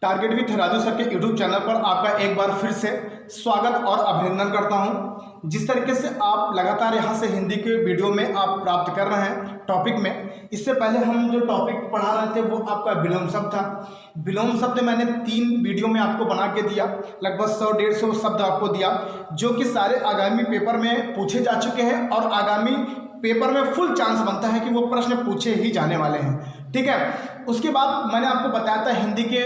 Target with Raju sir के YouTube channel पर आपका एक बार फिर से स्वागत और अभिनंदन करता हूं। जिस तरीके से आप लगातार यहां से हिंदी के वीडियो में आप प्राप्त कर रहे हैं टॉपिक में, इससे पहले हम जो टॉपिक पढ़ा रहे थे वो आपका विलोम शब्द था। विलोम शब्द मैंने 3 वीडियो में आपको बना के दिया, लगभग 100-150 शब्द आपको दिया, जो कि सारे आगामी पेपर में पूछे जा चुके हैं और आगामी पेपर में फुल चांस बनता है कि वो प्रश्न पूछे ही जाने वाले हैं। ठीक है, उसके बाद मैंने आपको बताया था हिंदी के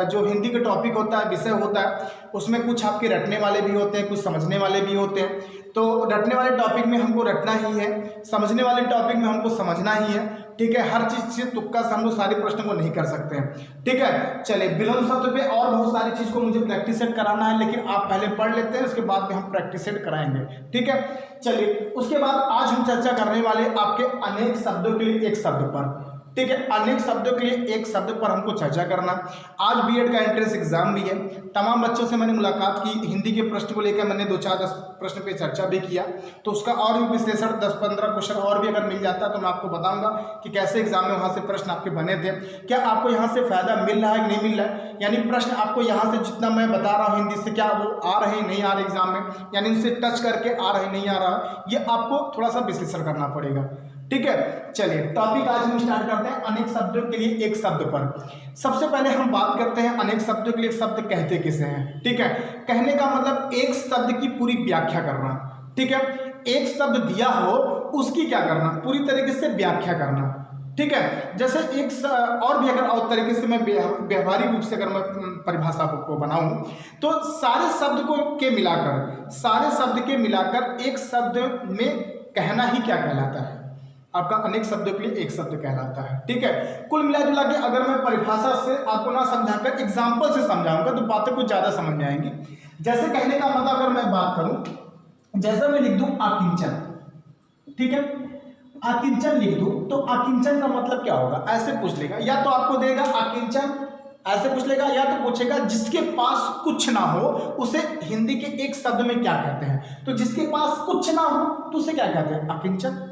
जो हिंदी का टॉपिक होता है, विषय होता है, उसमें कुछ आपके रटने वाले भी होते हैं, कुछ समझने वाले भी होते हैं। तो रटने वाले टॉपिक में हमको रटना ही है, समझने वाले टॉपिक में हमको समझना ही है। ठीक है, हर चीज़ से तुक्का से हम लोग सारे प्रश्नों को नहीं कर सकते हैं। ठीक है, चलिए विलोम शब्द पे और बहुत सारी चीज़ को मुझे प्रैक्टिस सेट कराना है, लेकिन आप पहले पढ़ लेते हैं, उसके बाद में हम प्रैक्टिस सेट कराएंगे। ठीक है, चलिए उसके बाद आज हम चर्चा करने वाले आपके अनेक शब्दों के लिए एक शब्द पर। ठीक है, अनेक शब्दों के लिए एक शब्द पर हमको चर्चा करना। आज बीएड का एंट्रेंस एग्जाम भी है, तमाम बच्चों से मैंने मुलाकात की, हिंदी के प्रश्न को लेकर मैंने 2-4-10 प्रश्न पे चर्चा भी किया, तो उसका और भी विश्लेषण 10-15 क्वेश्चन और भी अगर मिल जाता तो मैं आपको बताऊंगा कि कैसे एग्जाम में वहाँ से प्रश्न आपके बने थे, क्या आपको यहाँ से फायदा मिल रहा है कि नहीं मिल रहा है, यानी प्रश्न आपको यहाँ से जितना मैं बता रहा हूँ हिंदी से क्या वो आ रहे हैं नहीं आ रहे एग्जाम में, यानी उनसे टच करके आ रहे नहीं आ रहा, ये आपको थोड़ा सा विश्लेषण करना पड़ेगा। ठीक है, चलिए टॉपिक आज हम स्टार्ट करते हैं अनेक शब्दों के लिए एक शब्द पर। सबसे पहले हम बात करते हैं अनेक शब्दों के लिए शब्द कहते किसे हैं। ठीक है, कहने का मतलब एक शब्द की पूरी व्याख्या करना। ठीक है, एक शब्द दिया हो उसकी क्या करना, पूरी तरीके से व्याख्या करना। ठीक है, जैसे एक और भी अगर और तरीके से मैं व्यवहारिक रूप से अगर मैं परिभाषा को बनाऊं तो सारे शब्द को के मिलाकर एक शब्द में कहना ही क्या कहलाता है, आपका अनेक शब्दों के लिए एक शब्द कहलाता है। ठीक है, कुल मिला जुला के अगर मैं परिभाषा से आपको ना समझाकर एग्जाम्पल से समझाऊंगा तो बातें कुछ ज्यादा समझ में आएंगी। जैसे कहने का मतलब अगर मैं बात करूं, जैसे मैं लिख दूं आकिंचन। ठीक है, आकिंचन लिख दूं तो आकिंचन का मतलब क्या होगा, ऐसे पूछ लेगा, या तो आपको देगा आकिंचन ऐसे पूछ लेगा, या तो पूछेगा जिसके पास कुछ ना हो उसे हिंदी के एक शब्द में क्या कहते हैं। तो जिसके पास कुछ ना हो तो उसे क्या कहते हैं, आकिंचन।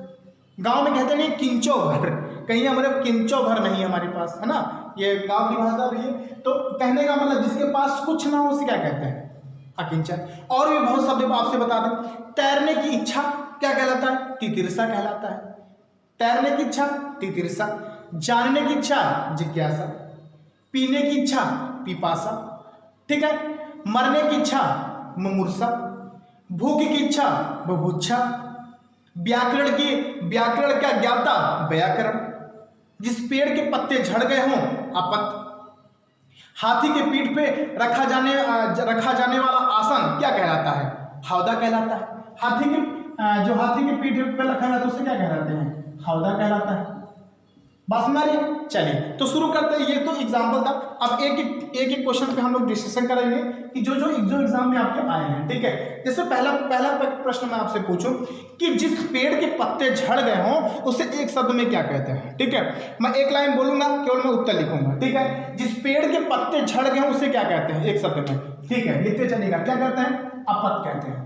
गांव में कहते नहीं किंचो भर, कहीं हमारे किंचो भर नहीं हमारे पास, है ना, ये गांव की भाषा भी है। तो कहने का मतलब जिसके पास कुछ ना हो उसे क्या कहते हैं, अकिंचन। और भी बहुत शब्द आपसे बता दें, तैरने की इच्छा क्या कहलाता है, तितिरसा कहलाता है। तैरने की इच्छा तितिरसा, जानने की इच्छा जिज्ञासा, पीने की इच्छा पिपासा। ठीक है, मरने की इच्छा मुमूर्षा, भूख की इच्छा बुभुक्षा, व्याकरण का ज्ञाता व्याकरण, जिस पेड़ के पत्ते झड़ गए हों अपत, हाथी के पीठ पे रखा जाने वाला आसन क्या कहलाता है, हौदा कहलाता है। हाथी के पीठ पे रखा जाता है उसे क्या कहलाते हैं, हौदा कहलाता है। बात समझ रही है? चलिए तो शुरू करते हैं, ये तो एग्जाम्पल था। अब एक क्वेश्चन पे हम लोग डिस्कशन करेंगे कि जो एग्जाम में आपके आए हैं। ठीक है, जैसे पहला प्रश्न मैं आपसे पूछूं कि जिस पेड़ के पत्ते झड़ गए हों उसे एक शब्द में क्या कहते हैं। ठीक है, मैं एक लाइन बोलूंगा, केवल मैं उत्तर लिखूंगा। ठीक है, जिस पेड़ के पत्ते झड़ गए हों उसे क्या कहते हैं, एक शब्द में। ठीक है, लिखते चलेगा, क्या कहते हैं, अपत कहते हैं।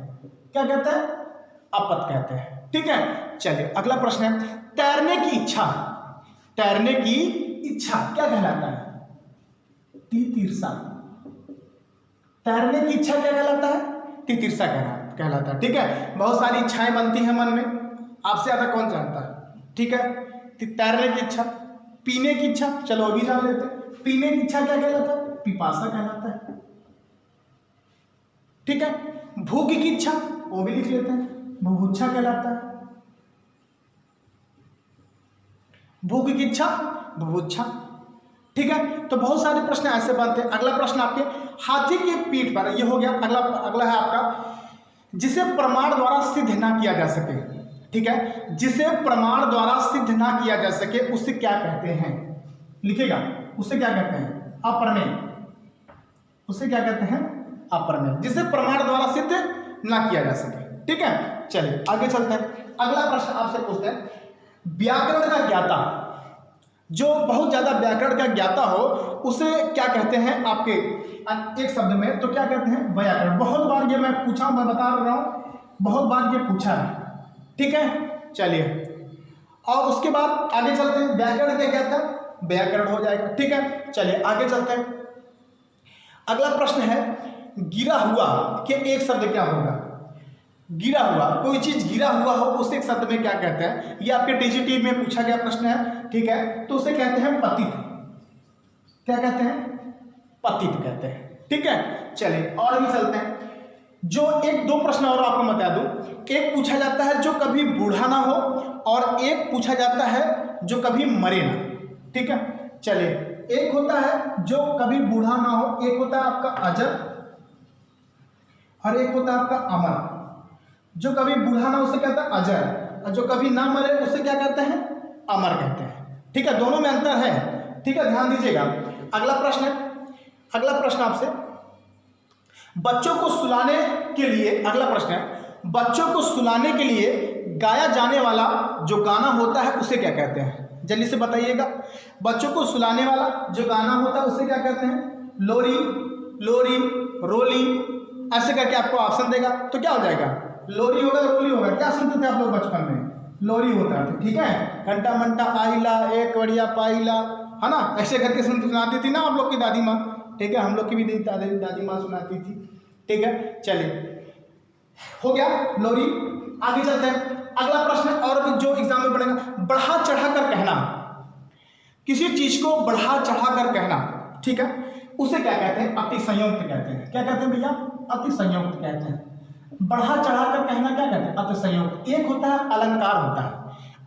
क्या कहते हैं, अपत कहते हैं। ठीक है, चलिए अगला प्रश्न है, तैरने की इच्छा क्या कहलाता है, तितिरसा। तैरने की इच्छा क्या कहलाता है, तितिरसा कहलाता है। ठीक है, बहुत सारी इच्छाएं बनती हैं मन में, आपसे ज्यादा कौन जानता है। ठीक है, तैरने की इच्छा, पीने की इच्छा, चलो अभी जान लेते हैं। पीने की इच्छा क्या कहलाता है, पिपासा कहलाता है। ठीक है, भूख की इच्छा वो भी लिख लेते हैं, बुभुक्षा कहलाता है। भूख की इच्छा बुभुक्षा। ठीक है, तो बहुत सारे प्रश्न ऐसे बनते हैं। अगला प्रश्न आपके, हाथी के पीठ पर, ये हो गया। अगला है आपका, जिसे प्रमाण द्वारा सिद्ध ना किया जा सके। ठीक है, जिसे प्रमाण द्वारा सिद्ध ना किया जा सके उसे क्या कहते हैं, लिखेगा, उसे क्या कहते हैं, अप्रमेय। उसे क्या कहते हैं, अप्रमेय, जिसे प्रमाण द्वारा सिद्ध ना किया जा सके। ठीक है, चलिए आगे चलते हैं। अगला प्रश्न आपसे पूछते हैं, व्याकरण का ज्ञाता, जो बहुत ज्यादा व्याकरण का ज्ञाता हो उसे क्या कहते हैं, आपके एक शब्द में तो क्या कहते हैं, व्याकरण। बहुत बार ये मैं पूछा हूं, मैं बता रहा हूं, बहुत बार ये पूछा है। ठीक है, चलिए और उसके बाद आगे चलते हैं, व्याकरण क्या कहता है, व्याकरण हो जाएगा। ठीक है, चलिए आगे चलते हैं। अगला प्रश्न है गिरा हुआ के एक शब्द क्या होगा। गिरा हुआ, कोई चीज गिरा हुआ हो उसे एक शब्द में क्या कहते हैं। ये आपके टीजीटी में पूछा गया प्रश्न है, ठीक है। तो उसे कहते हैं पतित। क्या कहते हैं? पतित कहते हैं, ठीक है। चलिए और भी चलते हैं। जो एक दो प्रश्न और आपको बता दूं, एक पूछा जाता है जो कभी बूढ़ा ना हो और एक पूछा जाता है जो कभी मरे ना, ठीक है। चलिए, एक होता है जो कभी बूढ़ा ना हो, एक होता है आपका अजर और एक होता है आपका अमर। जो कभी बूढ़ा ना उसे कहते हैं अजर और जो कभी ना मरे उसे क्या कहते हैं? अमर कहते हैं, ठीक है। दोनों में अंतर है, ठीक है, ध्यान दीजिएगा। अगला प्रश्न है, अगला प्रश्न आपसे बच्चों को सुलाने के लिए, अगला प्रश्न है बच्चों को सुलाने के लिए गाया जाने वाला जो गाना होता है उसे क्या कहते हैं? जल्दी से बताइएगा। बच्चों को सुलाने वाला जो गाना होता है उसे क्या कहते हैं? लोरी, लोरी, रोली, ऐसे करके आपको ऑप्शन देगा तो क्या हो जाएगा? लोरी होगा, रोली होगा। क्या सुनते थे आप लोग बचपन में? लोरी होता था, ठीक है। घंटा मंटा आइला एक बढ़िया पाइला, है ना, ऐसे करके सुनाती थी ना आप लोग की दादी माँ, ठीक है। हम लोग की भी दादी माँ सुनाती थी, ठीक है। चलिए, हो गया लोरी। आगे चलते हैं। अगला प्रश्न और भी जो एग्जाम में पढ़ेगा, बढ़ा चढ़ा कर कहना। किसी चीज को बढ़ा चढ़ा कर कहना, ठीक है, उसे क्या कहते हैं? अति संयुक्त कहते हैं। क्या कहते हैं भैया? अति संयुक्त कहते हैं। बढ़ा चढ़ा कर कहना क्या कहते हैं? अति संयुक्त। एक होता है अलंकार होता है,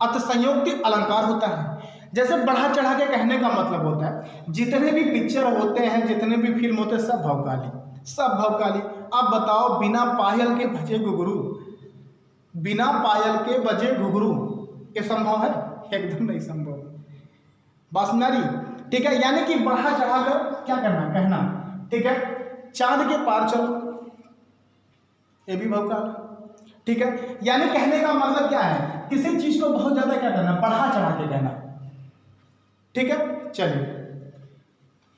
अति संयुक्त अलंकार होता है। जैसे बढ़ा चढ़ा के कहने का मतलब होता है जितने भी पिक्चर होते हैं, जितने भी फिल्म होते हैं, सब भौकाली, सब भौकाली। अब बताओ, बिना पायल के बजे घुघरू, बिना पायल के बजे घुघरू, ये संभव है? एकदम नहीं संभव। बात सुना रही, ठीक है। यानी कि बढ़ा चढ़ा कर क्या करना? कहना, ठीक है। चांद के पार चलो, ये भी भौकाल, ठीक है। यानी कहने का मतलब क्या है? किसी चीज को बहुत ज्यादा क्या करना? बढ़ा चढ़ा के कहना, ठीक है। चलिए,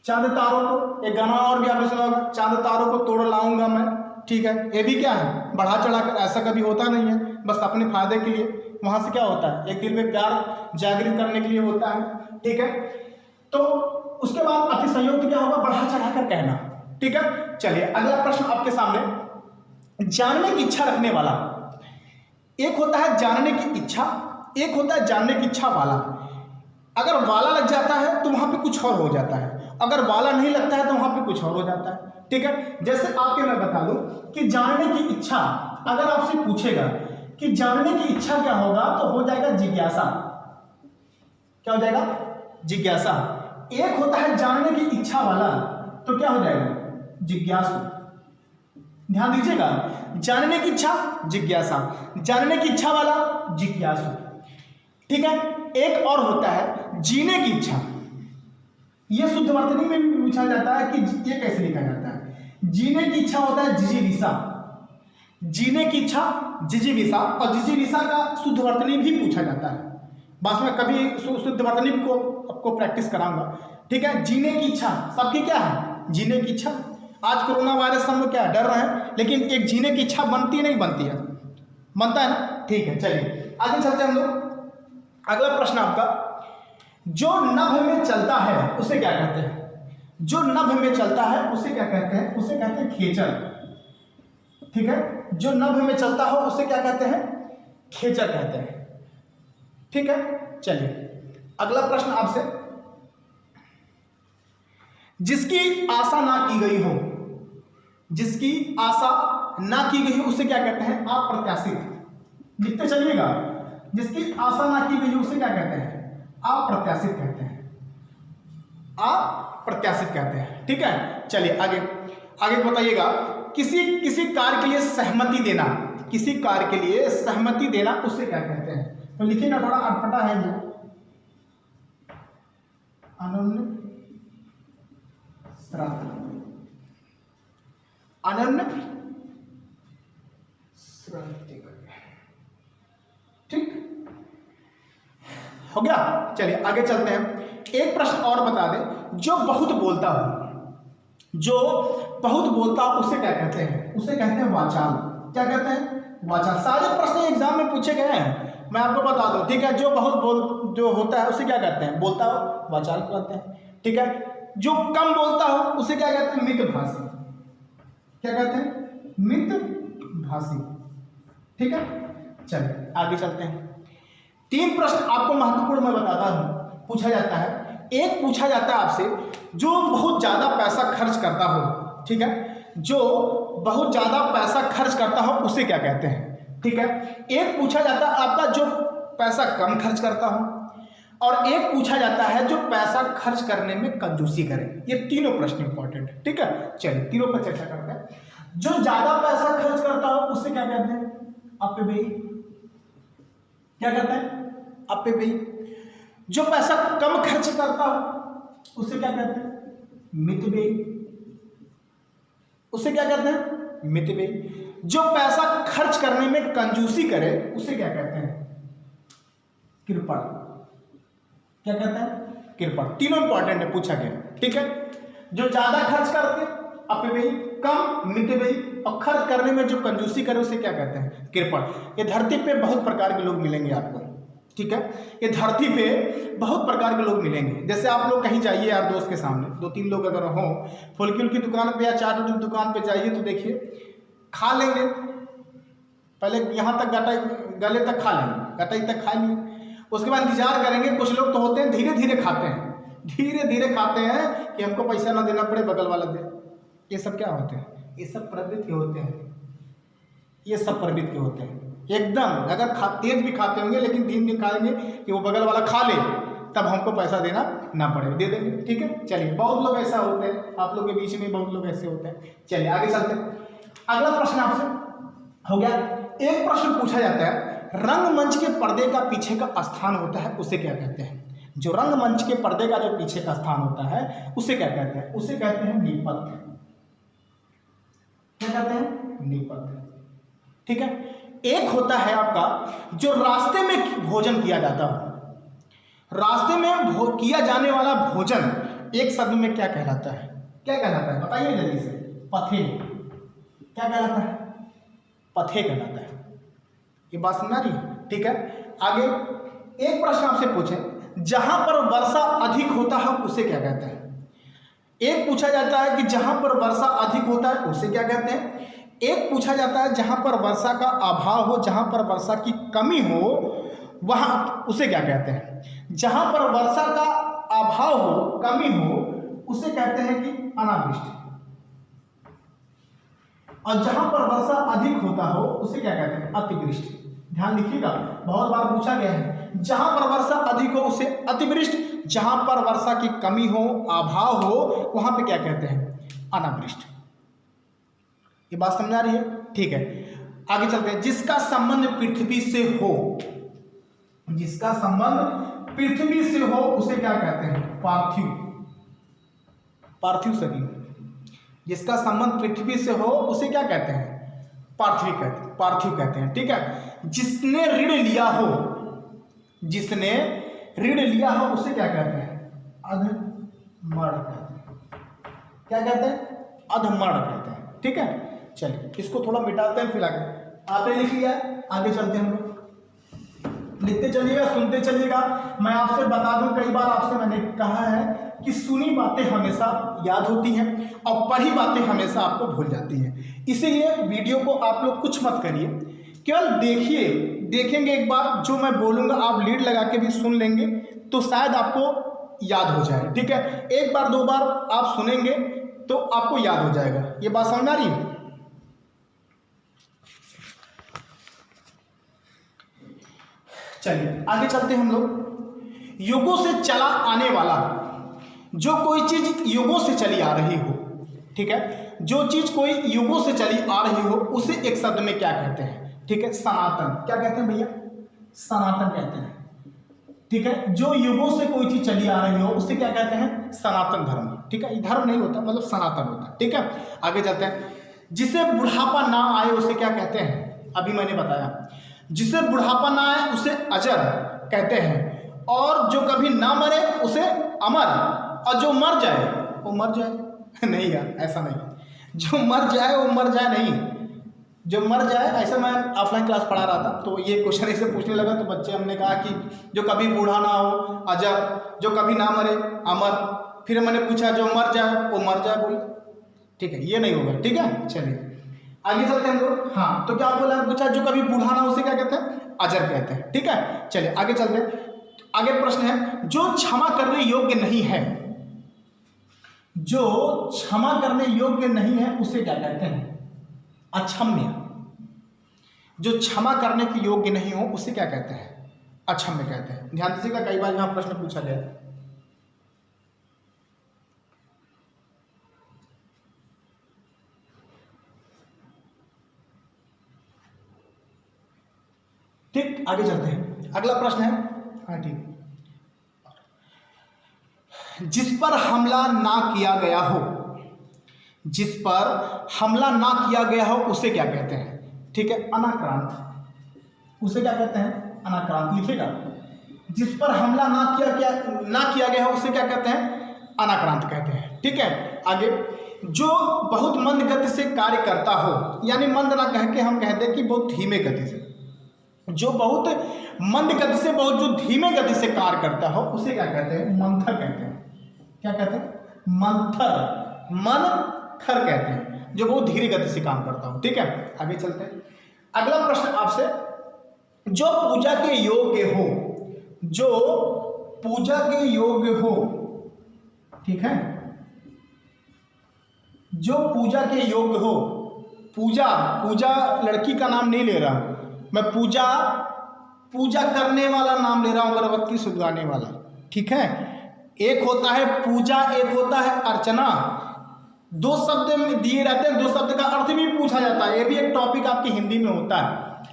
चांद तारों को, एक गाना और भी आपने सुना होगा, चांद तारों को तोड़ लाऊंगा मैं, ठीक है। ये भी क्या है? बढ़ा चढ़ा कर। ऐसा कभी होता नहीं है, बस अपने फायदे के लिए। वहां से क्या होता है? एक दिल में प्यार जागृत करने के लिए होता है, ठीक है। तो उसके बाद अति संयुक्त क्या होगा? बढ़ा चढ़ा कर कहना, ठीक है। चलिए, अगला प्रश्न आपके सामने, जानने की इच्छा रखने वाला। एक होता है जानने की इच्छा, एक होता है जानने की इच्छा वाला। अगर वाला लग जाता है तो वहां पे कुछ और हो जाता है, अगर वाला नहीं लगता है तो वहां पे कुछ और हो जाता है, ठीक है। जैसे आपके मैं बता दूं कि जानने की इच्छा, अगर आपसे पूछेगा कि जानने की इच्छा क्या होगा तो हो जाएगा जिज्ञासा। क्या हो जाएगा? जिज्ञासा। एक होता है जानने की इच्छा वाला, तो क्या हो जाएगा? जिज्ञासु। ध्यान दीजिएगा, जानने की इच्छा जिज्ञासा, जानने की इच्छा वाला जिज्ञासु, ठीक है। एक और होता है जीने की इच्छा। यह शुद्ध वर्तनी में भी पूछा जाता है कि ये कैसे लिखा जाता है। जीने की इच्छा होता है जिजीविषा, जीने की इच्छा जिजीविषा, और जिजीविषा का शुद्ध वर्तनी भी पूछा जाता है। बस मैं कभी शुद्ध वर्तनी को आपको प्रैक्टिस कराऊंगा, ठीक है। जीने की इच्छा सबकी क्या है? जीने की इच्छा। आज कोरोना वायरस हम लोग क्या डर रहे हैं, लेकिन एक जीने की इच्छा बनती नहीं बनती है? बनता है ना, ठीक है। चलिए आगे चलते हैं हम लोग। अगला प्रश्न आपका, जो नभ में चलता है उसे क्या कहते हैं? जो नभ में चलता है उसे क्या कहते हैं? उसे कहते हैं खेचर, ठीक है। जो नभ में चलता हो उसे क्या कहते हैं? खेचर कहते हैं, ठीक है। चलिए अगला प्रश्न आपसे, जिसकी आशा ना की गई हो, जिसकी आशा ना की गई हो उसे क्या कहते हैं? अप्रत्याशित। लिखते चलिएगा, जिसकी आशा ना की गई हो उसे क्या कहते हैं? अप्रत्याशित कहते हैं, अप्रत्याशित कहते हैं, ठीक है। चलिए आगे आगे बताइएगा, किसी कार्य के लिए सहमति देना, किसी कार्य के लिए सहमति देना उसे क्या कहते हैं? तो लिखिएगा, थोड़ा अटपटा है ये। अनन्य श्राद्ध, अनन्य श्राद्ध, ठीक हो गया। चलिए आगे चलते हैं। एक प्रश्न और बता दें, जो बहुत बोलता हो, जो बहुत बोलता हो उसे क्या कहते हैं? उसे कहते हैं वाचाल। क्या कहते हैं? वाचाल। सारे प्रश्न एग्जाम में पूछे गए हैं, मैं आपको बता दूं, ठीक है। जो बहुत जो होता है उसे क्या कहते हैं? बोलता हो, वाचाल कहते हैं, ठीक है। जो कम बोलता हो उसे क्या कहते हैं? मितभाषी। क्या कहते हैं? मितभाषी। ठीक है, चलिए आगे चलते हैं। 3 प्रश्न आपको महत्वपूर्ण मैं बताता हूं, पूछा जाता है। एक पूछा जाता है आपसे, जो बहुत ज्यादा पैसा खर्च करता हो, ठीक है, जो बहुत ज्यादा पैसा खर्च करता हो उसे क्या कहते हैं? ठीक है, एक पूछा जाता है आपका जो पैसा कम खर्च करता हो, और एक पूछा जाता है जो पैसा खर्च करने में कंजूसी करे। ये तीनों प्रश्न इंपॉर्टेंट है। ठीक है, चलिए तीनों पर चर्चा करते हैं। जो ज्यादा पैसा खर्च करता हो उसे क्या कहते हैं? अपव्ययी। क्या कहते हैं? अपव्ययी। जो पैसा कम खर्च करता हो उसे क्या कहते हैं? मितव्ययी। उसे क्या कहते हैं? मितव्ययी। जो पैसा खर्च करने में कंजूसी करे उसे क्या कहते हैं? कृपण। क्या कहते हैं? कृपण। तीनों इंपॉर्टेंट है, पूछा गया। ठीक है, जो ज्यादा खर्च करते अपव्ययी, कम मितव्ययी, और खर्च करने में जो कंजूसी करे उसे क्या कहते हैं? कृपण। ये धरती पे बहुत प्रकार के लोग मिलेंगे आपको। ठीक है, ये धरती पे बहुत प्रकार के लोग मिलेंगे। जैसे आप लोग कहीं जाइए यार दोस्त के सामने, 2-3 लोग अगर हो, फुल्की की दुकान पे या चाट की दुकान पे जाइए तो देखिए खा लेंगे, पहले यहाँ तक गले तक खा लेंगे, गटाई तक खा लेंगे, उसके बाद इंतजार करेंगे। कुछ लोग तो होते हैं धीरे धीरे खाते हैं, धीरे धीरे खाते हैं कि हमको पैसा ना देना पड़े, बगल वाला दे। ये सब क्या होते हैं? ये सब प्रवृत्ति के होते हैं। ये सब प्रवृत्ति के होते हैं एकदम। अगर तेज भी खाते होंगे लेकिन धीरे खाएंगे कि वो बगल वाला खा ले, तब हमको पैसा देना ना पड़े, दे देंगे। ठीक है, चलिए बहुत लोग ऐसा होते हैं, आप लोग के बीच में बहुत लोग ऐसे होते हैं। चलिए आगे चलते हैं। अगला प्रश्न आपसे हो गया। एक प्रश्न पूछा जाता है, रंगमंच के पर्दे का पीछे का स्थान होता है उसे क्या कहते हैं? जो रंगमंच के पर्दे का जो पीछे का स्थान होता है उसे क्या कहते हैं? उसे कहते हैं नेपथ्य। क्या कहते हैं? नेपथ्य। ठीक है, एक होता है आपका जो रास्ते में भोजन किया जाता है। रास्ते में किया जाने वाला भोजन एक शब्द में क्या कहलाता है? क्या कहलाता है? बताइए जल्दी से। पथे। क्या कहलाता है? पथे कहलाता है। ये बात समझ रही है? ठीक है, आगे एक प्रश्न आपसे पूछे, जहां पर वर्षा अधिक होता है उसे क्या कहते हैं? एक पूछा जाता है कि जहां पर वर्षा अधिक होता है उसे क्या कहते हैं। एक पूछा जाता है जहां पर वर्षा का अभाव हो, जहां पर वर्षा की कमी हो, वहां उसे क्या कहते हैं? जहां पर वर्षा का अभाव हो, कमी हो, उसे कहते हैं कि अनावृष्टि। और जहां पर वर्षा अधिक होता हो उसे क्या कहते हैं? अतिवृष्टि। ध्यान लिखिएगा, बहुत बार पूछा गया है। जहां पर वर्षा अधिक हो उसे अतिवृष्टि, जहां पर वर्षा की कमी हो, अभाव हो, वहां पे क्या कहते हैं? अनावृष्टि। ये बात समझ आ रही है? ठीक है, आगे चलते हैं। जिसका संबंध पृथ्वी से हो, जिसका संबंध पृथ्वी से हो उसे क्या कहते हैं? पार्थिव। पार्थिव शरीर। जिसका संबंध पृथ्वी से हो उसे क्या कहते हैं? पार्थिव कहते हैं। पार्थिव कहते हैं। ठीक है, जिसने ऋण लिया हो, जिसने ऋण लिया हो उसे क्या कहते हैं? अधमड़ कहते हैं। क्या कहते हैं? अधमड़ कहते हैं। ठीक है, चलिए इसको थोड़ा मिटाते हैं। फिर आगे आपने लिख लिया, आगे चलते हैं हम लोग। लिखते चलिएगा, सुनते चलिएगा। मैं आपसे बता दूं, कई बार आपसे मैंने कहा है कि सुनी बातें हमेशा याद होती हैं और पढ़ी बातें हमेशा आपको भूल जाती हैं। इसीलिए वीडियो को आप लोग कुछ मत करिए, केवल देखिए। देखेंगे एक बार, जो मैं बोलूँगा आप लीड लगा के भी सुन लेंगे तो शायद आपको याद हो जाए। ठीक है, एक बार 2 बार आप सुनेंगे तो आपको याद हो जाएगा। ये बात समझ आ रही है? चलिए आगे चलते हैं हम लोग। युगों से चला आने वाला, जो कोई चीज युगों से चली आ रही हो, ठीक है, जो चीज कोई युगों से चली आ रही हो उसे एक शब्द में क्या कहते हैं? ठीक है, सनातन। क्या कहते हैं भैया? सनातन कहते हैं। ठीक है, जो युगों से कोई चीज चली आ रही हो उसे क्या कहते हैं? सनातन धर्म। ठीक है, ये धर्म नहीं होता, मतलब सनातन होता है। ठीक है, आगे चलते हैं। जिसे बुढ़ापा ना आए उसे क्या कहते हैं? अभी मैंने बताया, जिसे बुढ़ापा ना आए उसे अजर कहते हैं, और जो कभी ना मरे उसे अमर, और जो मर जाए वो मर जाए। नहीं यार, ऐसा नहीं। जो मर जाए वो मर जाए नहीं, जो मर जाए। ऐसा मैं ऑफलाइन क्लास पढ़ा रहा था तो ये क्वेश्चन ऐसे पूछने लगा तो बच्चे हमने कहा कि जो कभी बूढ़ा ना हो अजर, जो कभी ना मरे अमर, फिर मैंने पूछा जो मर जाए वो मर जाए बोले, ठीक है, ये नहीं होगा। ठीक है, चलिए आगे चलते हैं हम लोग। हाँ, तो क्या बोला, पूछा जो कभी बूढ़ा ना उसे क्या कहते हैं, अजर कहते हैं। ठीक है, चलिए आगे चलते हैं। आगे प्रश्न है, जो क्षमा करने योग्य नहीं है, जो क्षमा करने योग्य नहीं है उसे क्या कहते हैं, अक्षम्य। जो क्षमा करने के योग्य नहीं हो उसे क्या कहते हैं, अक्षम्य कहते हैं। ध्यान दीजिएगा, कई बार यहां प्रश्न पूछा गया। ठीक, आगे चलते हैं। अगला प्रश्न है, हाँ ठीक, जिस पर हमला ना किया गया हो, जिस पर हमला ना किया गया हो उसे क्या कहते हैं, ठीक है, अनाक्रांत। उसे क्या कहते हैं, अनाक्रांत। लिखेगा, जिस पर हमला ना किया गया हो उसे क्या कहते हैं, अनाक्रांत कहते हैं। ठीक है, आगे, जो बहुत मंद गति से कार्य करता हो, यानी मंद ना कह के हम कहते हैं कि बहुत धीमे गति से, जो बहुत मंद गति से, बहुत जो धीमे गति से कार्य करता हो उसे क्या कहते हैं, मंथर कहते हैं। क्या कहते हैं, मंथर, मंथर कहते हैं, जो बहुत धीरे गति से काम करता हो। ठीक है, आगे चलते हैं। अगला प्रश्न आपसे, जो पूजा के योग्य हो, जो पूजा के योग्य हो, ठीक है, जो पूजा के योग्य हो, पूजा, पूजा लड़की का नाम नहीं ले रहा हूं मैं, पूजा, पूजा करने वाला नाम ले रहा हूं, अगरबत्ती सुलगाने वाला। ठीक है, एक होता है पूजा, एक होता है अर्चना। दो शब्द में दिए रहते हैं, दो शब्द का अर्थ भी पूछा जाता है। ये भी एक टॉपिक आपकी हिंदी में होता है,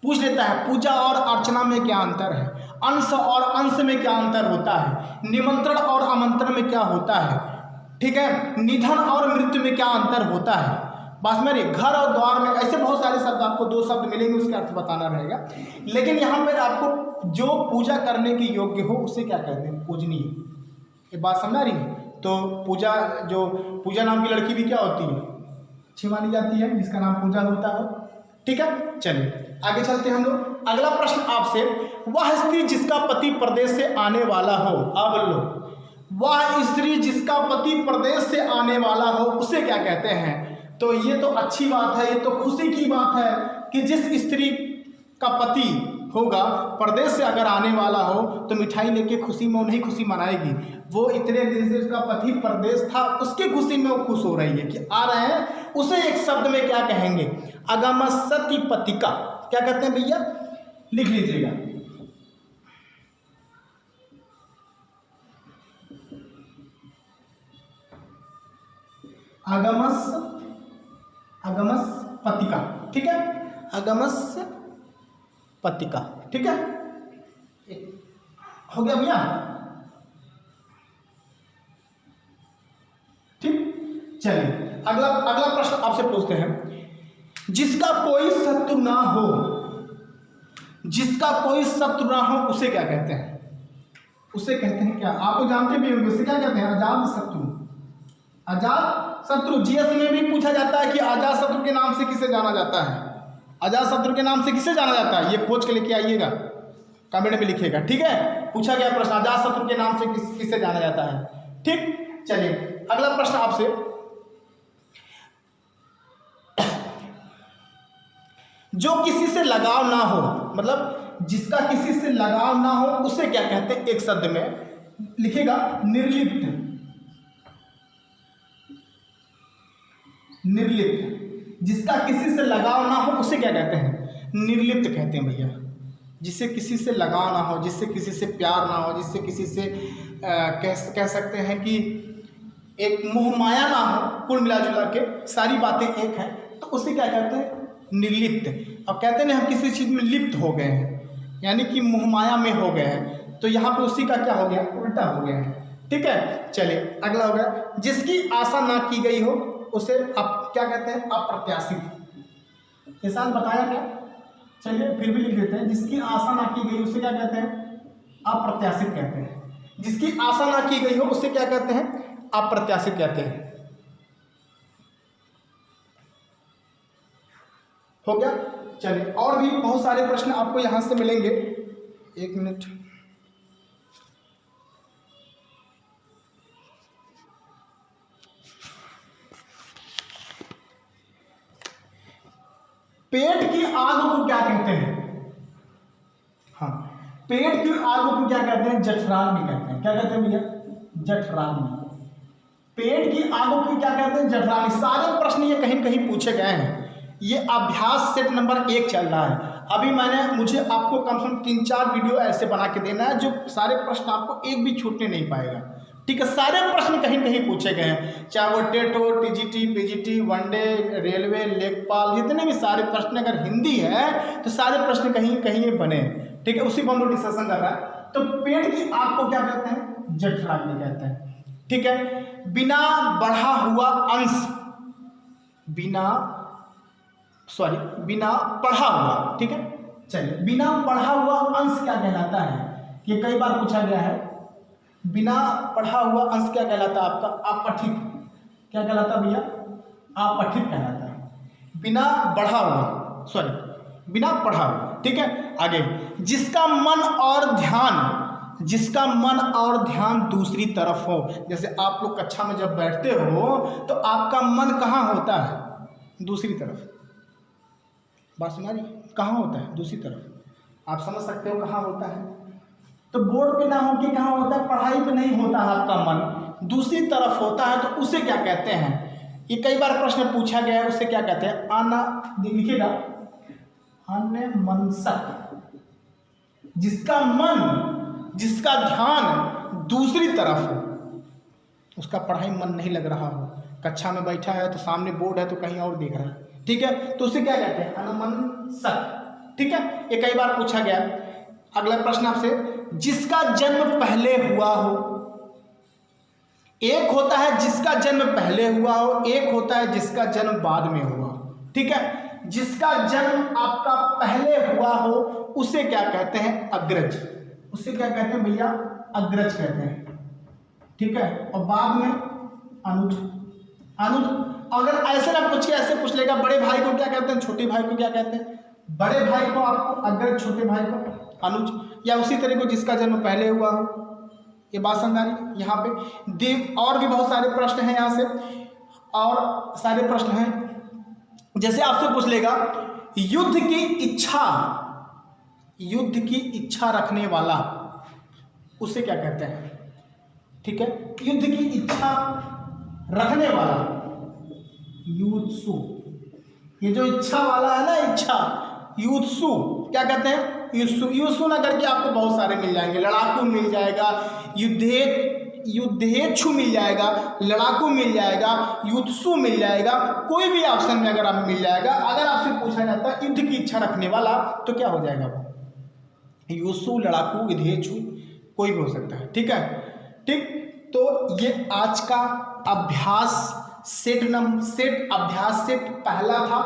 पूछ लेता है पूजा और अर्चना में क्या अंतर है, अंश और अंश में क्या अंतर होता है, निमंत्रण और आमंत्रण में क्या होता है, ठीक है, निधन और मृत्यु में क्या अंतर होता है। बस मेरे घर और द्वार में, ऐसे बहुत सारे शब्द, आपको दो शब्द मिलेंगे उसके अर्थ बताना रहेगा। लेकिन यहाँ पर आपको जो पूजा करने के योग्य हो उसे क्या कहते हैं, पूजनीय। ये बात समझ रही है। तो पूजा, जो पूजा नाम की लड़की भी क्या होती है, अच्छी मानी जाती है, जिसका नाम पूजा होता है। ठीक है, चलिए आगे चलते हैं हम लोग। अगला प्रश्न आपसे, वह स्त्री जिसका पति प्रदेश से आने वाला हो, अब लो, वह स्त्री जिसका पति प्रदेश से आने वाला हो उसे क्या कहते हैं। तो ये तो अच्छी बात है, ये तो खुशी की बात है कि जिस स्त्री का पति होगा प्रदेश से अगर आने वाला हो तो मिठाई लेके खुशी में नहीं खुशी मनाएगी। वो इतने दिन से उसका पति प्रदेश था, उसकी खुशी में वो खुश हो रही है कि आ रहे हैं। उसे एक शब्द में क्या कहेंगे, अगमसति पतिका। क्या कहते हैं भैया, लिख लीजिएगा, अगमस, अगमस पतिका। ठीक है, अगमस पतिका। ठीक है, हो गया भैया। ठीक, चलिए अगला प्रश्न आपसे पूछते हैं, जिसका कोई शत्रु ना हो, जिसका कोई शत्रु ना हो उसे क्या कहते हैं, उसे कहते हैं क्या, आप तो जानते भी होंगे, उसे क्या कहते हैं, अजात शत्रु। अजात शत्रु, जीएस में भी पूछा जाता है कि अजात शत्रु के नाम से किसे जाना जाता है, अजात शत्रु के नाम से किसे जाना जाता है, ये खोज के लेके आइएगा, कमेंट में लिखिएगा। ठीक है, पूछा गया प्रश्न, अजात शत्रु के नाम से किसे जाना जाता है। ठीक, चलिए अगला प्रश्न आपसे, जो किसी से लगाव ना हो, मतलब जिसका किसी से लगाव ना हो उसे क्या कहते हैं, एक शब्द में लिखेगा, निर्लिप्त। निर्लिप्त, जिसका किसी से लगाव ना हो उसे क्या कहते हैं, निर्लिप्त कहते हैं भैया। जिससे किसी से लगाव ना हो, जिससे किसी से प्यार ना हो, जिससे किसी से कह सकते हैं कि एक मोह माया ना हो, कुल मिला जुला के सारी बातें एक हैं, तो उसे क्या कहते हैं, निर्लिप्त। अब कहते हैं हम किसी चीज़ में लिप्त हो गए हैं, यानी कि मोह माया में हो गए हैं, तो यहाँ पे उसी का क्या हो गया, उल्टा हो गया है। ठीक है, चलिए अगला हो गया, जिसकी आशा ना की गई हो उसे आप क्या कहते हैं, अप्रत्याशित। एहसान बताया क्या, चलिए फिर भी लिख देते हैं, जिसकी आशा ना की गई उसे क्या कहते हैं, अप्रत्याशित कहते हैं। जिसकी आशा ना की गई हो उसे क्या कहते हैं, अप्रत्याशित कहते हैं। हो गया, चलिए और भी बहुत सारे प्रश्न आपको यहां से मिलेंगे। एक मिनट, पेट की आग को क्या कहते हैं? हाँ, पेट की आग को क्या कहते हैं? जठराग्नि कहते हैं। क्या कहते हैं भैया? जठराग्नि। पेट की आग को क्या कहते हैं? जठराग्नि। सारे प्रश्न ये कहीं कहीं पूछे गए हैं। ये अभ्यास सेट नंबर 1 चल रहा है। अभी मुझे आपको कम से कम 3-4 वीडियो ऐसे बना के देना है जो सारे प्रश्न आपको एक भी छूटने नहीं पाएगा। ठीक है, सारे प्रश्न कहीं कहीं पूछे गए हैं, चाहे वो टेट हो, टीजीटी, पीजीटी, वनडे, रेलवे, लेखपाल, जितने भी सारे प्रश्न अगर हिंदी है तो सारे प्रश्न कहीं कहीं ये बने। ठीक है, उसी को हम लोग डिस्कशन कर रहा है। तो पेट की आग को क्या कहते हैं? जठराग्नि कहते हैं। ठीक है, बिना बढ़ा हुआ अंश, बिना पढ़ा हुआ, ठीक है, चलिए, बिना पढ़ा हुआ अंश क्या कहलाता है? ये कई बार पूछा गया है। बिना पढ़ा हुआ अंश क्या कहलाता है आपका? अपठित। क्या कहलाता है भैया? अपठित कहलाता है। बिना पढ़ा हुआ। ठीक है, आगे, जिसका मन और ध्यान दूसरी तरफ हो। जैसे आप लोग कक्षा में जब बैठते हो तो आपका मन कहाँ होता है? दूसरी तरफ। बात सुना रही? कहाँ होता है? दूसरी तरफ। आप समझ सकते हो कहाँ होता है। तो बोर्ड पे ना हो कि कहाँ होता है, पढ़ाई पे नहीं होता है आपका मन, दूसरी तरफ होता है, तो उसे क्या कहते हैं? ये कई बार प्रश्न पूछा गया है। उसे क्या कहते हैं? लिखिएगा, अन्यमनस्क। जिसका ध्यान दूसरी तरफ हो, उसका पढ़ाई मन नहीं लग रहा हो, कक्षा में बैठा है तो सामने बोर्ड है तो कहीं और देख रहा है। ठीक है, तो उसे क्या कहते हैं? अन्यमनस्क। ठीक है, ये कई बार पूछा गया। अगला प्रश्न आपसे, जिसका जन्म पहले हुआ हो। एक होता है जिसका जन्म पहले हुआ हो, एक होता है जिसका जन्म बाद में हुआ। ठीक है, जिसका जन्म आपका पहले हुआ हो उसे क्या कहते हैं? अग्रज। उसे क्या कहते हैं भैया? अग्रज कहते हैं। ठीक है, और बाद में अनुज। अगर ऐसे ना पूछिए, ऐसे पूछ लेगा, बड़े भाई को क्या कहते हैं? छोटे भाई को क्या कहते हैं? बड़े भाई को आपको अग्रज, छोटे भाई को अनुज, या उसी तरह को जिसका जन्म पहले हुआ हो। ये बात समझ आ रही? यहाँ पे और भी बहुत सारे प्रश्न हैं, यहाँ से और सारे प्रश्न हैं। जैसे आपसे पूछ लेगा, युद्ध की इच्छा रखने वाला, उसे क्या कहते हैं? ठीक है, युद्ध की इच्छा रखने वाला, युत्सु। ये जो इच्छा वाला है ना, इच्छा, युत्सु क्या कहते हैं? युत्सु ना करके आपको बहुत सारे मिल जाएंगे। लड़ाकू मिल जाएगा, युद्धेच्छु मिल जाएगा, लड़ाकू मिल जाएगा, युत्सु मिल जाएगा, कोई भी ऑप्शन में अगर आप मिल जाएगा। अगर आपसे पूछा जाता है युद्ध की इच्छा रखने वाला, तो क्या हो जाएगा वो? युत्सु, लड़ाकू, युद्धेच्छु, कोई भी हो सकता है। ठीक है, ठीक। तो ये आज का अभ्यास सेट पहला था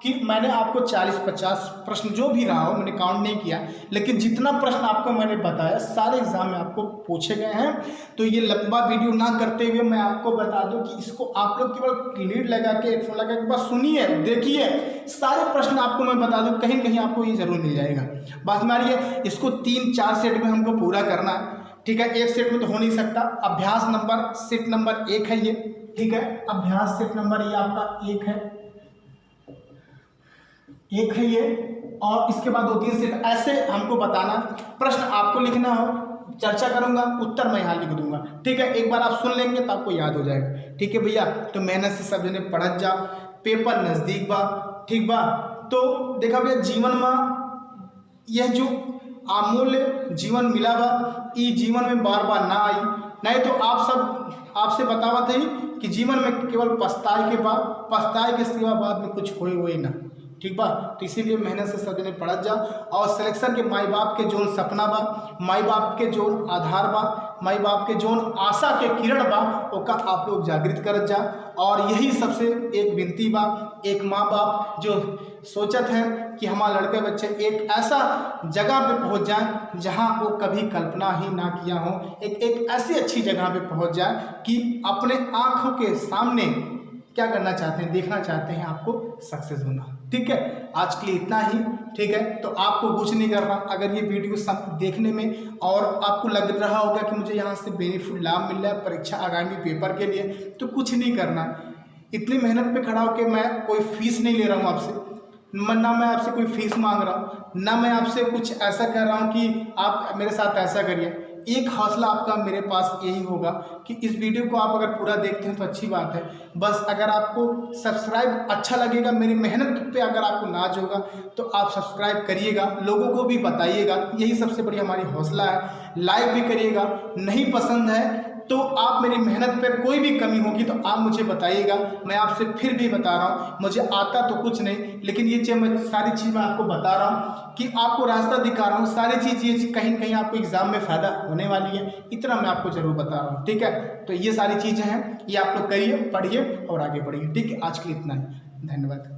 कि मैंने आपको 40-50 प्रश्न जो भी रहा हो, मैंने काउंट नहीं किया, लेकिन जितना प्रश्न आपको मैंने बताया सारे एग्जाम में आपको पूछे गए हैं। तो ये लंबा वीडियो ना करते हुए मैं आपको बता दूं कि इसको आप लोग केवल लीड लगा के, हेडफोन लगा के बस सुनिए, देखिए, सारे प्रश्न आपको मैं बता दूं, कहीं कहीं आपको ये जरूर मिल जाएगा। बात हमारी है, इसको 3-4 सेट में हमको पूरा करना है। ठीक है, एक सेट में तो हो नहीं सकता। अभ्यास सेट नंबर 1 है ये। ठीक है, अभ्यास सेट नंबर ये आपका 1 है ये, और इसके बाद 2-3 सेट ऐसे हमको बताना। प्रश्न आपको लिखना हो, चर्चा करूंगा, उत्तर मैं यहाँ लिख दूंगा। ठीक है, एक बार आप सुन लेंगे तो आपको याद हो जाएगा। ठीक है भैया, तो मेहनत से सब जने पढ़त जा, पेपर नजदीक बा। ठीक बा, तो देखा भैया, जीवन में यह जो अमूल्य जीवन मिला बा, ई जीवन में बार बार ना आई, नहीं तो आपसे बतावत है कि जीवन में केवल पछताए के सिवा बाद में कुछ होए ना। ठीक बा, तो इसीलिए मेहनत से सब जने पढ़त जा, और सिलेक्शन के माई बाप के जोन सपना बा, माई बाप के जोन आधार बा, माई बाप के जोन आशा के किरण बा, ओका आप लोग जागृत करत जा। और यही सबसे एक विनती बा, एक माँ बाप जो सोचत है कि हमारे लड़के बच्चे एक ऐसा जगह पे पहुंच जाएं जहां वो कभी कल्पना ही ना किया हो, एक ऐसी अच्छी जगह पे पहुंच जाए कि अपने आंखों के सामने क्या करना चाहते हैं, देखना चाहते हैं आपको सक्सेस होना। ठीक है, आज के लिए इतना ही। ठीक है, तो आपको कुछ नहीं करना। अगर ये वीडियो देखने में और आपको लग रहा होगा कि मुझे यहाँ से बेनिफिट लाभ मिल रहा है परीक्षा आगामी पेपर के लिए, तो कुछ नहीं करना। इतनी मेहनत पे खड़ा होकर मैं कोई फीस नहीं ले रहा हूँ आपसे, ना मैं आपसे कोई फीस मांग रहा हूँ, ना मैं आपसे कुछ ऐसा कह रहा हूँ कि आप मेरे साथ ऐसा करिए। एक हौसला आपका मेरे पास यही होगा कि इस वीडियो को आप अगर पूरा देखते हैं तो अच्छी बात है। बस अगर आपको सब्सक्राइब अच्छा लगेगा, मेरी मेहनत पे अगर आपको नाज होगा तो आप सब्सक्राइब करिएगा, लोगों को भी बताइएगा, यही सबसे बड़ी हमारी हौसला है। लाइक भी करिएगा, नहीं पसंद है तो आप मेरी मेहनत पर कोई भी कमी होगी तो आप मुझे बताइएगा। मैं आपसे फिर भी बता रहा हूँ, मुझे आता तो कुछ नहीं, लेकिन ये मैं सारी चीज़ मैं आपको बता रहा हूँ कि आपको रास्ता दिखा रहा हूँ। सारी चीज़ ये कहीं न कहीं आपको एग्जाम में फ़ायदा होने वाली है, इतना मैं आपको ज़रूर बता रहा हूँ। ठीक है, तो ये सारी चीज़ें हैं, ये आप लोग करिए, पढ़िए और आगे बढ़िए। ठीक है, आज के लिए इतना ही, धन्यवाद।